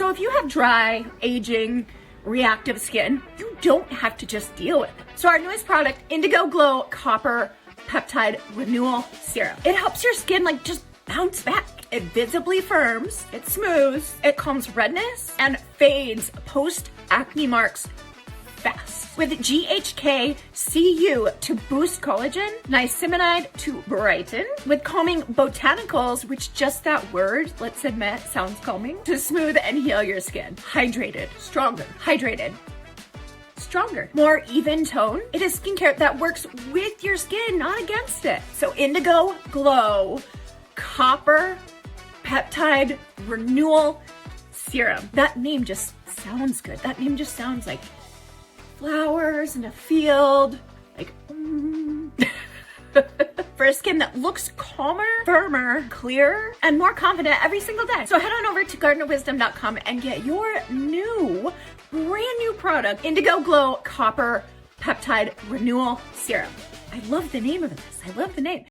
So if you have dry, aging, reactive skin, you don't have to just deal with it. So our newest product, Indigo Glow Copper Peptide Renewal Serum. It helps your skin like just bounce back. It visibly firms, it smooths, it calms redness, and fades post-acne marks fast. With GHK-Cu to boost collagen, niacinamide to brighten, with calming botanicals, which just that word, let's admit, sounds calming, to smooth and heal your skin. Hydrated, stronger, hydrated, stronger, more even tone. It is skincare that works with your skin, not against it. So Indigo Glow Copper Peptide Renewal Serum. That name just sounds good. That name just sounds like flowers in a field, like for a skin that looks calmer, firmer, clearer, and more confident every single day. So head on over to gardenofwisdom.com and get your new, brand new product, Indigo Glow Copper Peptide Renewal Serum. I love the name of this. I love the name.